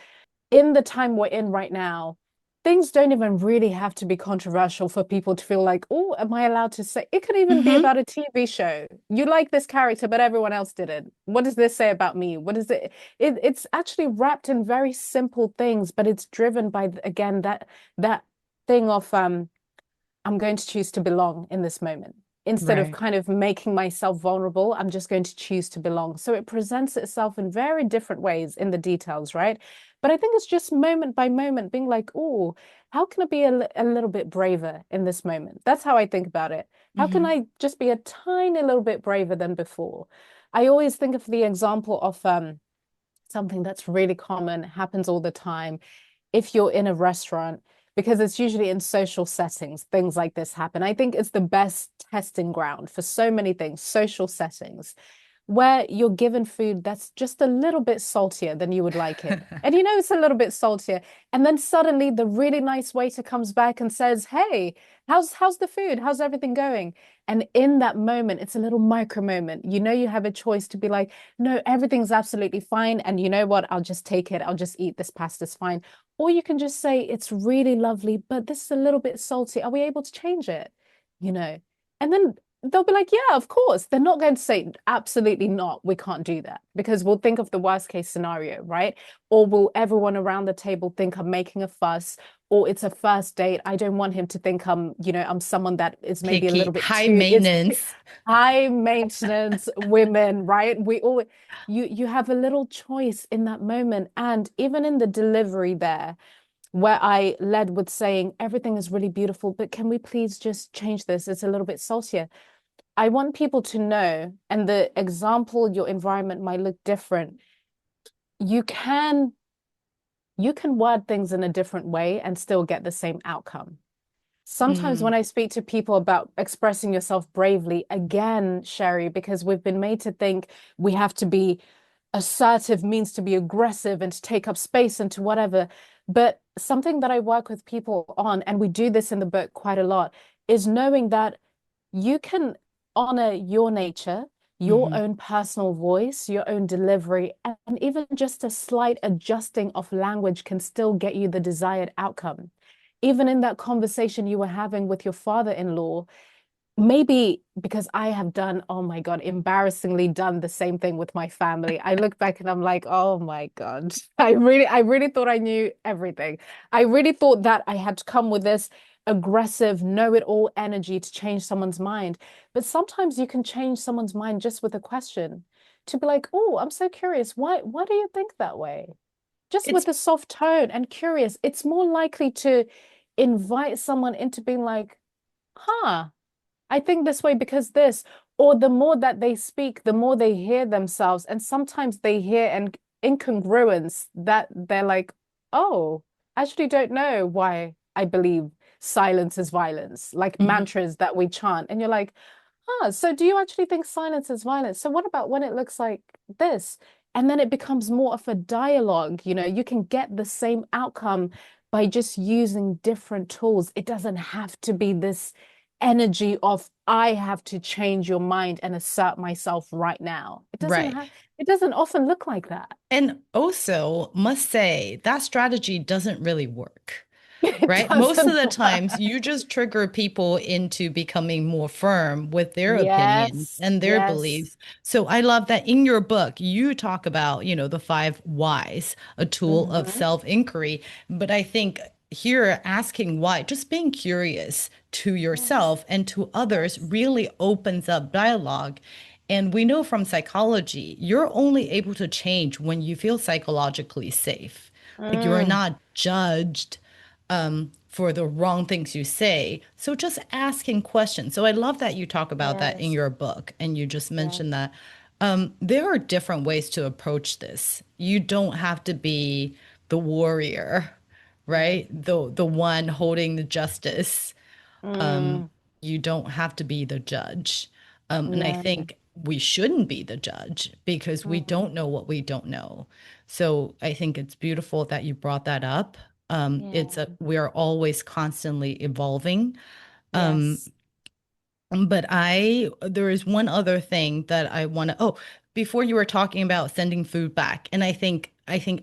in the time we're in right now, things don't even really have to be controversial for people to feel like, oh, am I allowed to say? It could even be Mhm. about a TV show. You like this character, but everyone else didn't. What does this say about me? What is it? It's actually wrapped in very simple things, but it's driven by, again, that thing of I'm going to choose to belong in this moment. Instead of Right. kind of making myself vulnerable, I'm just going to choose to belong. So it presents itself in very different ways in the details, right? But I think it's just moment by moment being like, oh, how can I be a little bit braver in this moment? That's how I think about it. How can Mhm. I just be a tiny little bit braver than before? I always think of the example of something that's really common, happens all the time. If you're in a restaurant, because it's usually in social settings, things like this happen. I think it's the best testing ground for so many things, social settings, where you're given food that's just a little bit saltier than you would like it. And you know it's a little bit saltier. And then suddenly the really nice waiter comes back and says, "Hey, how's the food? How's everything going?" And in that moment, it's a little micro moment. You know, you have a choice to be like, "No, everything's absolutely fine. And you know what? I'll just take it. I'll just eat this pasta's fine." Or you can just say, "It's really lovely, but this is a little bit salty. Are we able to change it?" You know, and then they'll be like, "Yeah, of course." They're not going to say, "Absolutely not. We can't do that." Because we'll think of the worst case scenario, right? Or will everyone around the table think I'm making a fuss? Or it's a first date. I don't want him to think I'm someone that is maybe a Picky, little bit high too, it's maintenance. high maintenance women, right? You have a little choice in that moment. And even in the delivery there, where I led with saying everything is really beautiful, but can we please just change this? It's a little bit saltier. I want people to know, and the example, your environment might look different. You can you can word things in a different way and still get the same outcome. Sometimes Mm, when I speak to people about expressing yourself bravely, again, Sherry, because we've been made to think we have to be assertive means to be aggressive and to take up space and to whatever. But something that I work with people on, and we do this in the book quite a lot, is knowing that you can honor your nature, your mhm. own personal voice, your own delivery, and even just a slight adjusting of language can still get you the desired outcome. Even in that conversation you were having with your father-in-law, maybe because I have done, oh my God, embarrassingly done the same thing with my family. I look back and I'm like, oh my God, I really thought I knew everything. I really thought that I had to come with this aggressive, know-it-all energy to change someone's mind. But sometimes you can change someone's mind just with a question to be like, oh, I'm so curious. Why do you think that way? Just It's with a soft tone and curious, it's more likely to invite someone into being like, huh, I think this way because this, or the more that they speak, the more they hear themselves. And sometimes they hear an incongruence that they're like, oh, I actually don't know why I believe silence is violence, like mhm. mantras that we chant. And you're like, huh, so do you actually think silence is violence? So what about when it looks like this? And then it becomes more of a dialogue. You can get the same outcome by just using different tools. It doesn't have to be this energy of I have to change your mind and assert myself right now. Right. It doesn't often look like that. And also, must say that strategy doesn't really work, It right? Most of doesn't the times, work. you just trigger people into becoming more firm with their opinions Yes, and their yes. beliefs. So I love that in your book, you talk about, the five whys, a tool of Hmm. self-inquiry. But I think here, asking why, just being curious to Yes, yourself and to others yes. really opens up dialogue. And we know from psychology, you're only able to change when you feel psychologically safe. Like you're Mm, not judged for the wrong things you say. So just asking questions. So I love that you talk about that in yes, your book, and you just yes. mentioned that there are different ways to approach this. You don't have to be the warrior, right? Mm, The one holding the justice. mm, You don't have to be the judge. And I no. think we shouldn't be the judge because we Mm, don't know what we don't know. So I think it's beautiful that you brought that up. yeah. We are always constantly evolving. Um, Yes. but there is one other thing that I want to, before you were talking about sending food back, and I think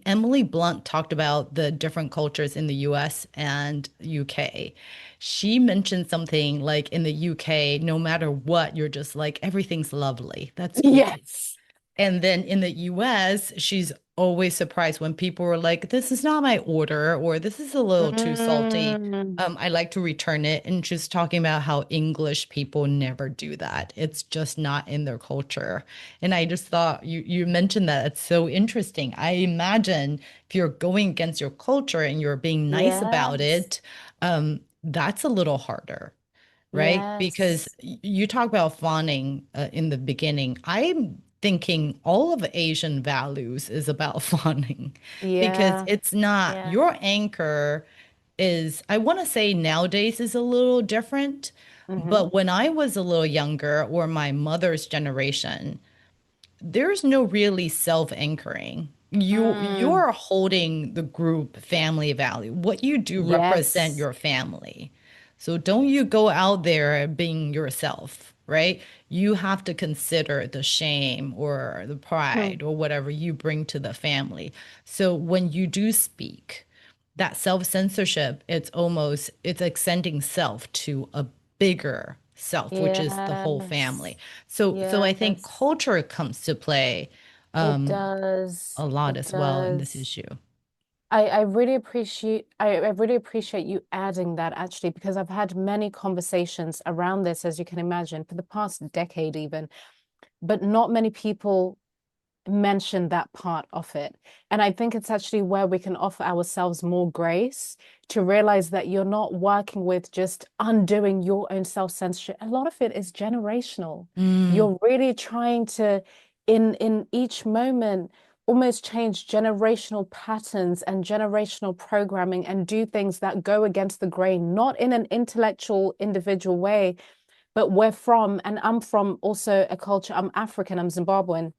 Emily Blunt talked about the different cultures in the US and UK. She mentioned something like in the UK, no matter what, you're just like, everything's lovely. That's beautiful. Yes. And then in the US, she's always surprised when people are like, this is not my order, or this is a little too salty. Mm, I like to return it. And she's talking about how English people never do that. It's just not in their culture. And I just thought you mentioned that. It's so interesting. I imagine if you're going against your culture and you're being nice about yes. it, that's a little harder, right? Because Yes. you talk about fawning in the beginning. I thinking all of Asian values is about fawning because Yeah. it's not Yeah. your anchor is, I want to say nowadays is a little different, Mm-hmm. but when I was a little younger or my mother's generation, there's no really self-anchoring. Mm. You're holding the group family value. What you do represent Yes. your family. So don't you go out there being yourself, right? You have to consider the shame or the Hmm. pride or whatever you bring to the family. So when you do speak, that self-censorship, it's extending self to a bigger self, which is the whole family. Yes. So I think Yes. culture comes to play It um, does. a lot It as well in this does. issue. I really appreciate you adding that actually, because I've had many conversations around this, as you can imagine, for the past decade even, but not many people mention that part of it. And I think it's actually where we can offer ourselves more grace to realize that you're not working with just undoing your own self-censorship. A lot of it is generational. Mm, You're really trying to, in each moment, almost change generational patterns and generational programming and do things that go against the grain, not in an intellectual, individual way, but we're from, and I'm from also a culture, I'm African, I'm Zimbabwean,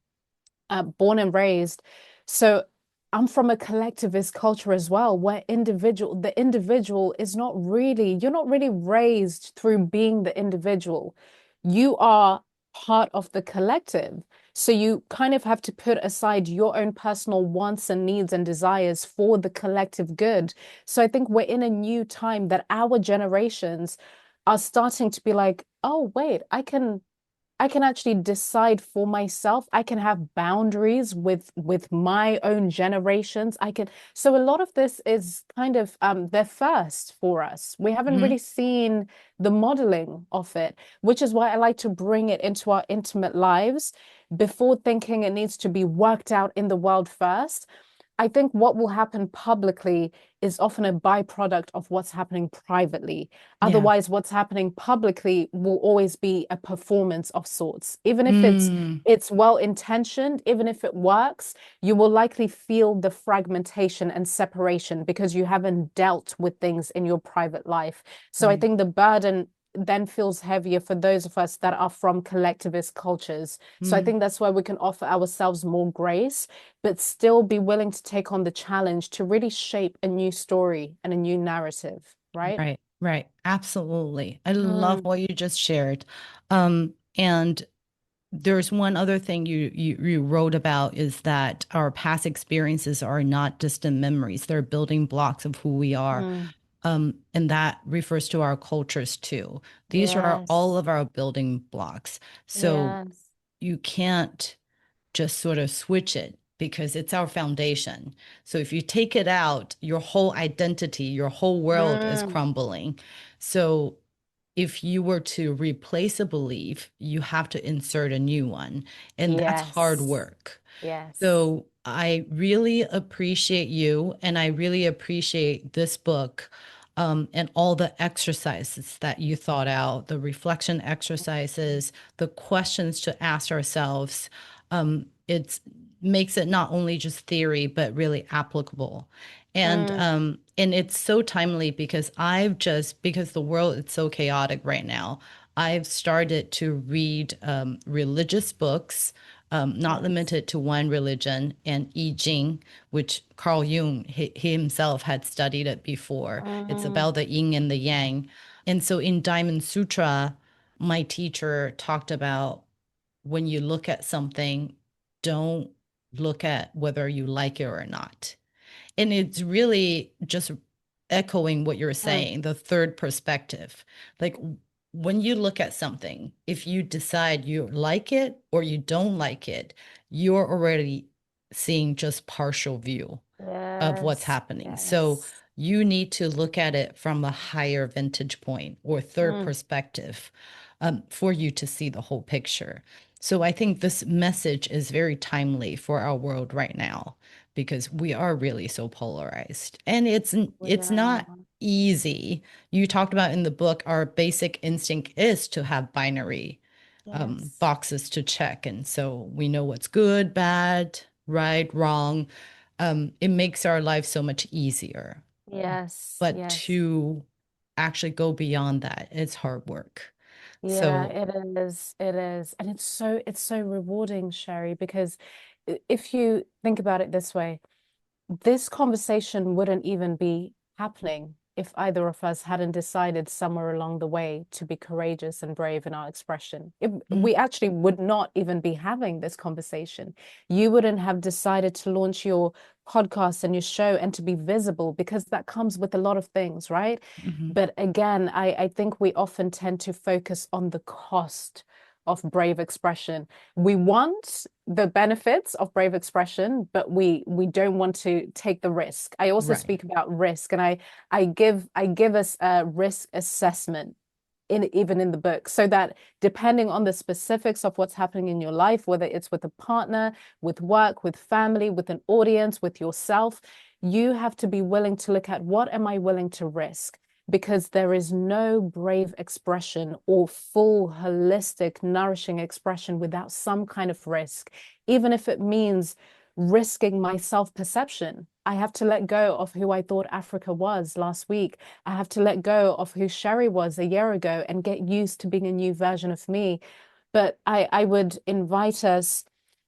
born and raised. So I'm from a collectivist culture as well, where the individual is not really, you're not really raised through being the individual. You are part of the collective. So you kind of have to put aside your own personal wants and needs and desires for the collective good. So I think we're in a new time that our generations are starting to be like, oh, wait, I can actually decide for myself. I can have boundaries with my own generations. I can, so a lot of this is kind of their first for us. We haven't mhm. really seen the modeling of it, which is why I like to bring it into our intimate lives before thinking it needs to be worked out in the world first. I think what will happen publicly is often a byproduct of what's happening privately. Yeah. Otherwise, what's happening publicly will always be a performance of sorts. Even if it's Mm, it's well intentioned, even if it works, you will likely feel the fragmentation and separation because you haven't dealt with things in your private life. So I right. think the burden then feels heavier for those of us that are from collectivist cultures. So I Mm, think that's why we can offer ourselves more grace, but still be willing to take on the challenge to really shape a new story and a new narrative, right? right. Right. Absolutely. I love Mm, what you just shared. And there's one other thing you wrote about is that our past experiences are not distant memories. They're building blocks of who we are. mm, And that refers to our cultures too. These are all yes, of our building blocks. So yes. you can't just sort of switch it because it's our foundation. So if you take it out, your whole identity, your whole world is Mm, crumbling. So if you were to replace a belief, you have to insert a new one, and that's hard yes, work. yes. So I really appreciate you, and I really appreciate this book, and all the exercises that you thought out, the reflection exercises, the questions to ask ourselves. It makes it not only just theory, but really applicable. Mm, And it's so timely because because the world is so chaotic right now, I've started to read religious books, not yes. limited to one religion, and I Ching, which Carl Jung he himself had studied it before. It's Mm, about the yin and the yang. And so in Diamond Sutra, my teacher talked about when you look at something, don't look at whether you like it or not. And it's really just echoing what you're mm, saying, the third perspective. Like when you look at something, if you decide you like it or you don't like it, you're already seeing just partial view of what's yes, happening. So yes. you need to look at it from a higher vantage point or third Mm, perspective, for you to see the whole picture. So I think this message is very timely for our world right now because we are really so polarized, and we it's not are. easy. You talked about in the book our basic instinct is to have binary, Yes. boxes to check. And so we know what's good, bad, right, wrong. It makes our life so much easier. Yes. But Yes. to actually go beyond that, it's hard work. Yeah, So, it is. It is. And it's so rewarding, Sherry, because if you think about it this way, this conversation wouldn't even be happening if either of us hadn't decided somewhere along the way to be courageous and brave in our expression. mm, We actually would not even be having this conversation. You wouldn't have decided to launch your podcast and your show and to be visible because that comes with a lot of things, right? mhm, But again, I think we often tend to focus on the cost of brave expression. We want the benefits of brave expression, but we don't want to take the risk. I also right. speak about risk, and I give us a risk assessment even in the book, so that depending on the specifics of what's happening in your life, whether it's with a partner, with work, with family, with an audience, with yourself, you have to be willing to look at what am I willing to risk, because there is no brave expression or full, holistic, nourishing expression without some kind of risk, even if it means risking my self perception. I have to let go of who I thought Africa was last week. I have to let go of who Sherry was a year ago and get used to being a new version of me. But I would invite us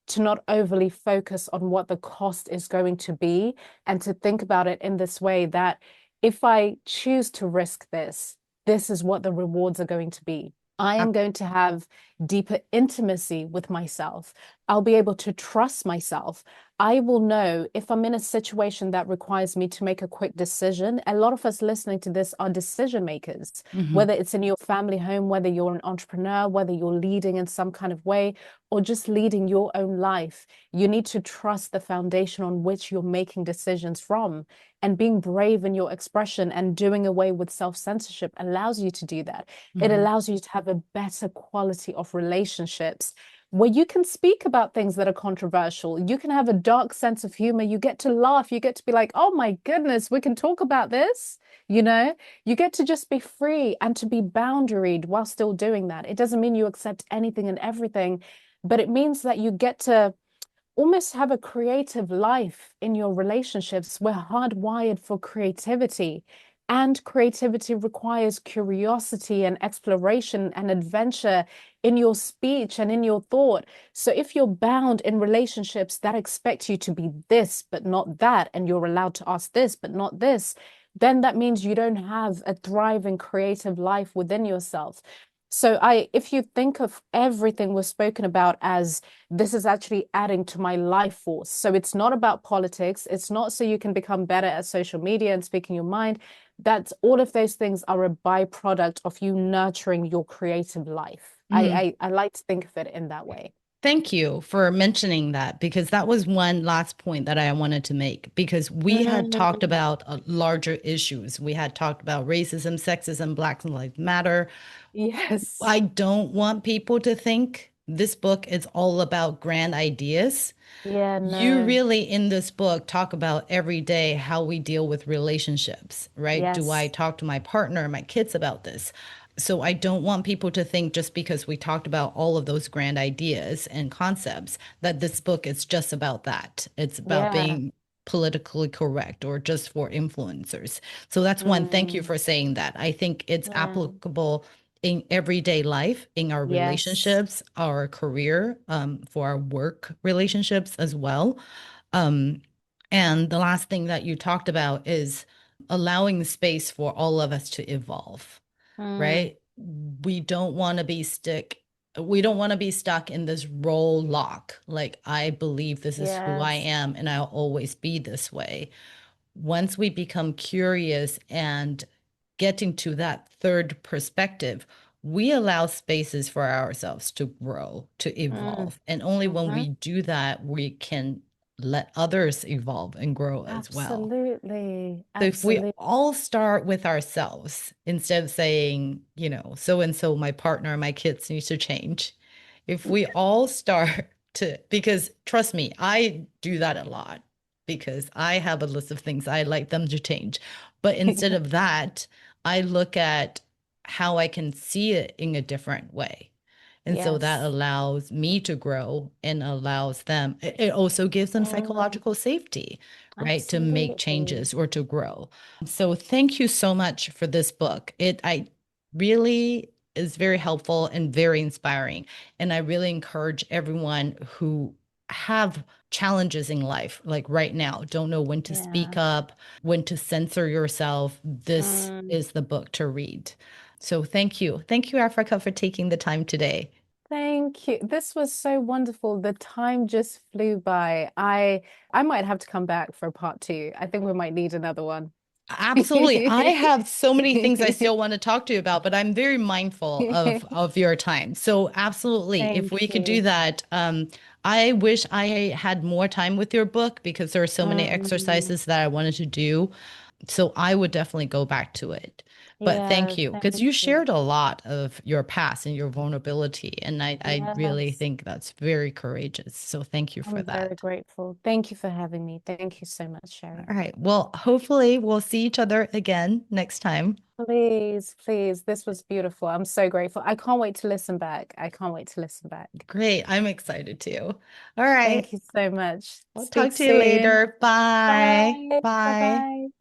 to not overly focus on what the cost is going to be, and to think about it in this way, that if I choose to risk this, this is what the rewards are going to be. I am going to have deeper intimacy with myself. I'll be able to trust myself. I will know if I'm in a situation that requires me to make a quick decision. A lot of us listening to this are decision makers, Mhm. whether it's in your family home, whether you're an entrepreneur, whether you're leading in some kind of way, or just leading your own life. You need to trust the foundation on which you're making decisions from. And being brave in your expression and doing away with self-censorship allows you to do that. It Mhm. allows you to have a better quality of relationships where you can speak about things that are controversial. You can have a dark sense of humor. You get to laugh. You get to be like, oh my goodness, we can talk about this. You know, you get to just be free and to be boundaried while still doing that. It doesn't mean you accept anything and everything, but it means that you get to almost have a creative life in your relationships. We're hardwired for creativity, and creativity requires curiosity and exploration and adventure in your speech and in your thought. So if you're bound in relationships that expect you to be this but not that, and you're allowed to ask this but not this, then that means you don't have a thriving creative life within yourself. So if you think of everything we've spoken about as this is actually adding to my life force. So it's not about politics. It's not so you can become better at social media and speaking your mind. That's all of those things are a byproduct of you nurturing your creative life. Mhm. I like to think of it in that way. Thank you for mentioning that, because that was one last point that I wanted to make, because we had talked Mm, about larger issues. We had talked about racism, sexism, Black Lives Matter. yes. I don't want people to think this book is all about grand ideas. Yeah, You no. really, in this book, talk about every day how we deal with relationships, right? Do I Yes. talk to my partner, my kids about this? So I don't want people to think just because we talked about all of those grand ideas and concepts that this book is just about that. It's about Yeah. being politically correct or just for influencers. So that's one. Thank you Mm, for saying that. I think it's yeah. applicable in everyday life, in our Yes. relationships, our career, for our work relationships as well. Um, and the last thing that you talked about is allowing space for all of us to evolve, Mm, right? We don't want to be stick. We don't want to be stuck in this role lock. Like, I believe this is who I yes. am and I'll always be this way. Once we become curious and getting to that third perspective, we allow spaces for ourselves to grow, to Mm, evolve. And only when mhm. we do that, we can let others evolve and grow as well. Absolutely. So if we Absolutely. all start with ourselves instead of saying, so and so, my partner, my kids need to change. If we all start to, because trust me, I do that a lot because I have a list of things I like them to change. But instead of that, I look at how I can see it in a different way. And so that Yes. allows me to grow and allows them, it also gives them Mm, psychological safety, right? To make absolutely. changes or to grow. So thank you so much for this book. I really is very helpful and very inspiring. And I really encourage everyone who have challenges in life, like right now, don't know when to speak Yeah. up, when to censor yourself. This Mm. is the book to read. So thank you. Thank you, Africa, for taking the time today. Thank you. This was so wonderful. The time just flew by. I might have to come back for part two. I think we might need another one. Absolutely. I have so many things I still want to talk to you about, but I'm very mindful of your time. So absolutely, if Thank we could do you. that, I wish I had more time with your book because there are so many Mm, exercises that I wanted to do. So I would definitely go back to it. But thank yes, you because thank you you. shared a lot of your past and your vulnerability. And I really Yes, think that's very courageous. So thank you for I'm very that. grateful. Thank you for having me. Thank you so much, Sherry. All right. Well, hopefully we'll see each other again next time. Please, please. This was beautiful. I'm so grateful. I can't wait to listen back. I can't wait to listen back. Great. I'm excited too. All right. Thank you so much. I'll Speak talk to you soon. later. Bye. Bye. Bye. Bye-bye.